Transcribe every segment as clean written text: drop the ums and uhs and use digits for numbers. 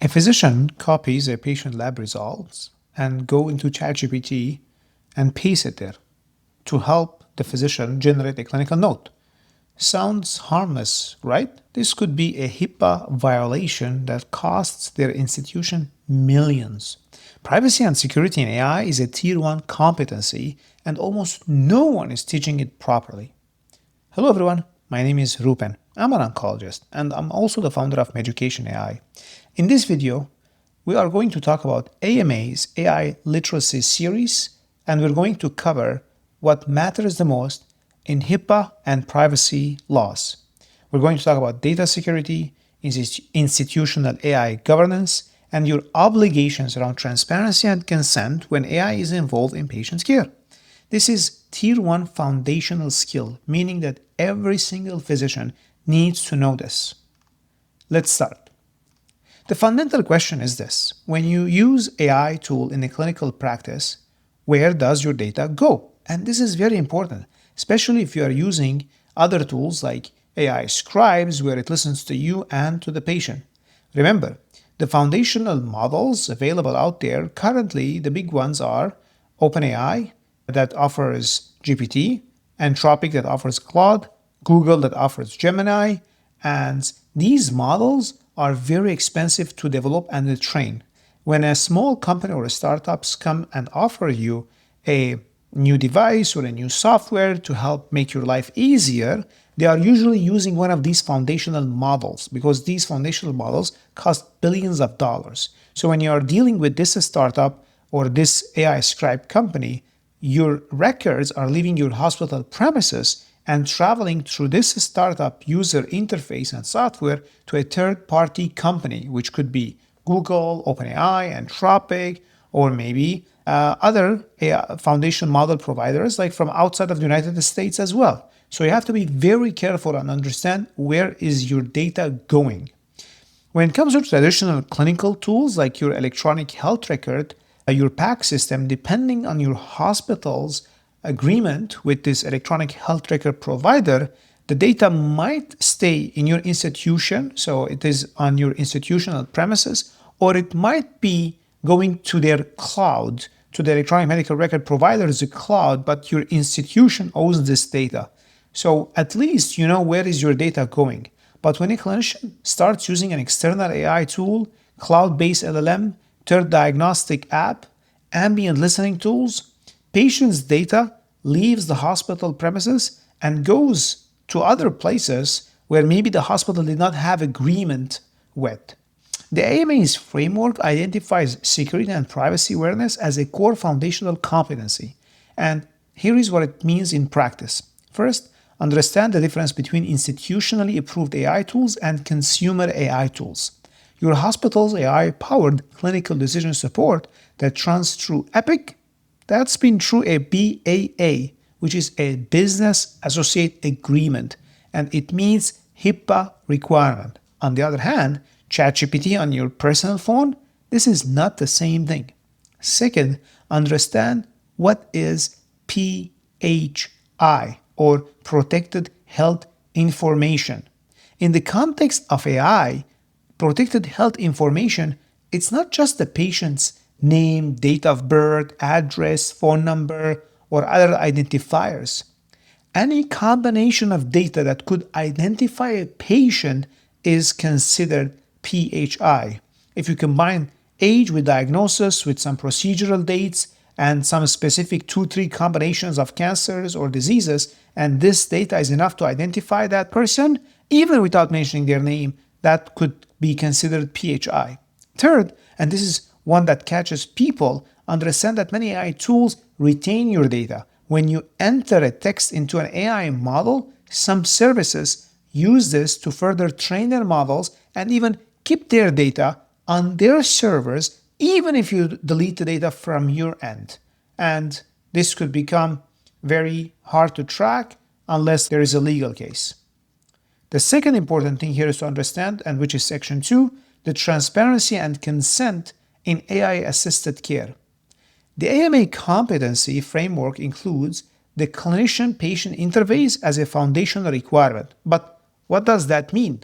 A physician copies a patient lab results and go into ChatGPT and paste it there to help the physician generate a clinical note. Sounds harmless, right? This could be a HIPAA violation that costs their institution millions. Privacy and security in AI is a tier 1 competency, and almost no one is teaching it properly. Hello everyone, my name is Rupen. I'm an oncologist, and I'm also the founder of Education AI. In this video, we are going to talk about AMA's AI literacy series, and we're going to cover what matters the most in HIPAA and privacy laws. We're going to talk about data security, institutional AI governance, and your obligations around transparency and consent when AI is involved in patient care. This is tier 1 foundational skill, meaning that every single physician needs to know this. Let's start. The fundamental question is this: when you use AI tool in a clinical practice, where does your data go? And this is very important, especially if you are using other tools like AI scribes, where it listens to you and to the patient. Remember, the foundational models available out there currently, the big ones are OpenAI that offers GPT, Anthropic that offers Claude, Google that offers Gemini, and these models are very expensive to develop and to train. When a small company or startups come and offer you a new device or a new software to help make your life easier, they are usually using one of these foundational models because these foundational models cost billions of dollars. So when you are dealing with this startup or this AI scribe company, your records are leaving your hospital premises and traveling through this startup user interface and software to a third-party company, which could be Google, OpenAI, Anthropic, or maybe other AI foundation model providers like from outside of the United States as well. So you have to be very careful and understand where is your data going. When it comes to traditional clinical tools like your electronic health record, your PAC system, depending on your hospital's agreement with this electronic health record provider, the data might stay in your institution, so it is on your institutional premises, or it might be going to their cloud, to the electronic medical record provider's cloud, but your institution owns this data. So at least you know where is your data going. But when a clinician starts using an external AI tool, cloud-based LLM, third diagnostic app, ambient listening tools, patient's data leaves the hospital premises and goes to other places where maybe the hospital did not have agreement with. The AMA's framework identifies security and privacy awareness as a core foundational competency. And here is what it means in practice. First, understand the difference between institutionally approved AI tools and consumer AI tools. Your hospital's AI-powered clinical decision support that runs through Epic, that's been through a BAA, which is a Business Associate Agreement, and it meets HIPAA requirement. On the other hand, ChatGPT on your personal phone, this is not the same thing. Second, understand what is PHI, or Protected Health Information. In the context of AI, protected health information, it's not just the patient's name, date of birth, address, phone number, or other identifiers. Any combination of data that could identify a patient is considered PHI. If you combine age with diagnosis with some procedural dates and some specific 2-3 combinations of cancers or diseases, and this data is enough to identify that person, even without mentioning their name, that could be considered PHI. Third, and this is one that catches people, understand that many AI tools retain your data. When you enter a text into an AI model, some services use this to further train their models and even keep their data on their servers, even if you delete the data from your end. And this could become very hard to track unless there is a legal case. The second important thing here is to understand, and which is section 2, the transparency and consent in AI-assisted care. The AMA competency framework includes the clinician-patient interface as a foundational requirement. But what does that mean?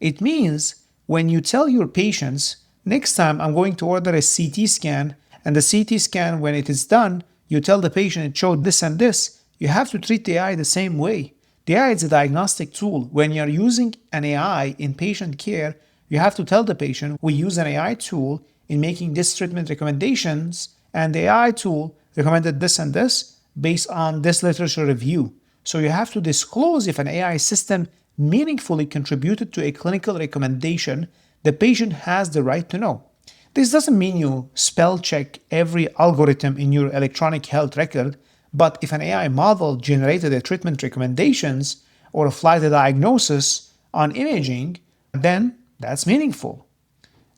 It means when you tell your patients Next time, I'm going to order a CT scan, and the CT scan, when it is done, you tell the patient it showed this and this. You have to treat the AI the same way. The AI is a diagnostic tool. When you're using an AI in patient care, you have to tell the patient, we use an AI tool in making this treatment recommendations, and the AI tool recommended this and this based on this literature review. So you have to disclose if an AI system meaningfully contributed to a clinical recommendation. The patient has the right to know. This doesn't mean you spell check every algorithm in your electronic health record, but if an AI model generated a treatment recommendations or applied a diagnosis on imaging, then that's meaningful.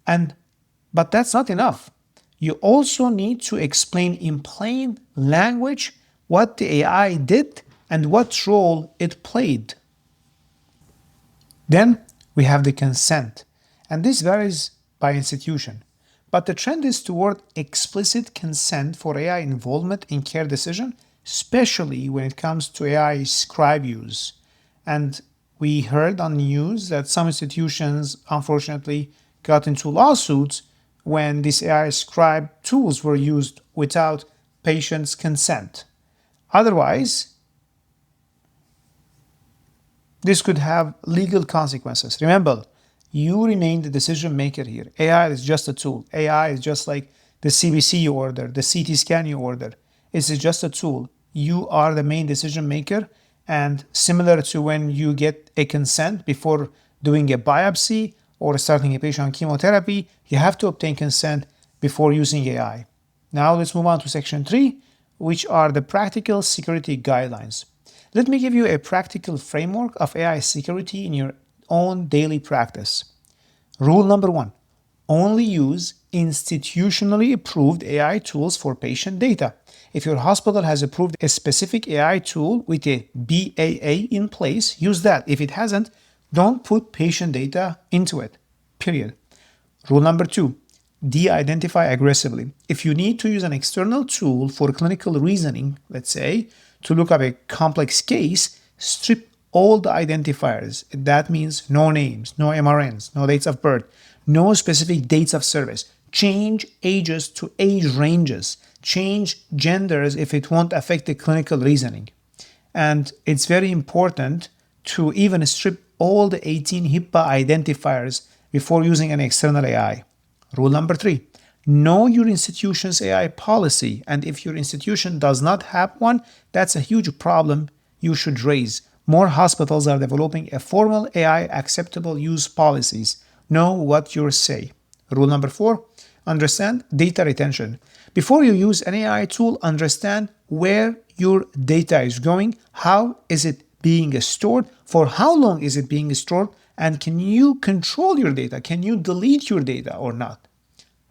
But that's not enough. You also need to explain in plain language what the AI did and what role it played. Then we have the consent, and this varies by institution. But the trend is toward explicit consent for AI involvement in care decision, especially when it comes to AI scribe use. And we heard on news that some institutions, unfortunately, got into lawsuits when these AI scribe tools were used without patients' consent. Otherwise, this could have legal consequences. Remember, you remain the decision maker here. AI is just a tool. AI is just like the CBC you order, the CT scan you order. It's just a tool. You are the main decision maker. And similar to when you get a consent before doing a biopsy or starting a patient on chemotherapy, you have to obtain consent before using AI. Now let's move on to section 3, which are the practical security guidelines. Let me give you a practical framework of AI security in your own daily practice. Rule number 1, only use institutionally approved AI tools for patient data. If your hospital has approved a specific AI tool with a BAA in place, use that. If it hasn't, don't put patient data into it, period. Rule number 2, de-identify aggressively. If you need to use an external tool for clinical reasoning, let's say, to look up a complex case, strip all the identifiers. That means no names, no MRNs, no dates of birth, no specific dates of service. Change ages to age ranges. Change genders if it won't affect the clinical reasoning. And it's very important to even strip all the 18 HIPAA identifiers before using an external AI. Rule number 3, know your institution's AI policy, and if your institution does not have one, that's a huge problem you should raise. More hospitals are developing a formal AI acceptable use policies. Know what you say. Rule number 4, understand data retention. Before you use an AI tool, understand where your data is going, how is it being stored, for how long is it being stored, and can you control your data? Can you delete your data or not?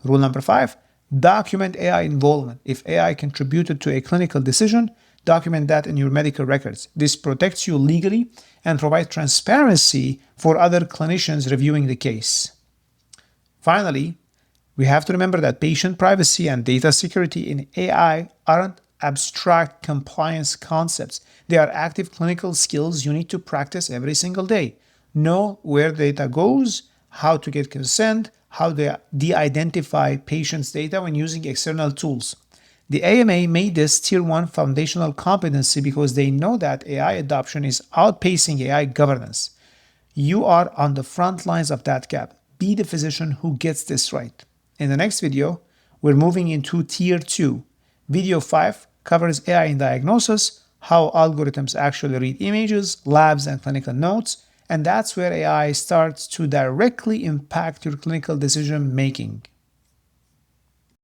Rule number 5, document AI involvement. If AI contributed to a clinical decision, document that in your medical records. This protects you legally and provides transparency for other clinicians reviewing the case. Finally, we have to remember that patient privacy and data security in AI aren't abstract compliance concepts. They are active clinical skills you need to practice every single day. Know where data goes, how to get consent, how to de-identify patients' data when using external tools. The AMA made this Tier 1 foundational competency because they know that AI adoption is outpacing AI governance. You are on the front lines of that gap. Be the physician who gets this right. In the next video, we're moving into Tier 2. Video 5 covers AI in diagnosis, how algorithms actually read images, labs, and clinical notes, and that's where AI starts to directly impact your clinical decision making.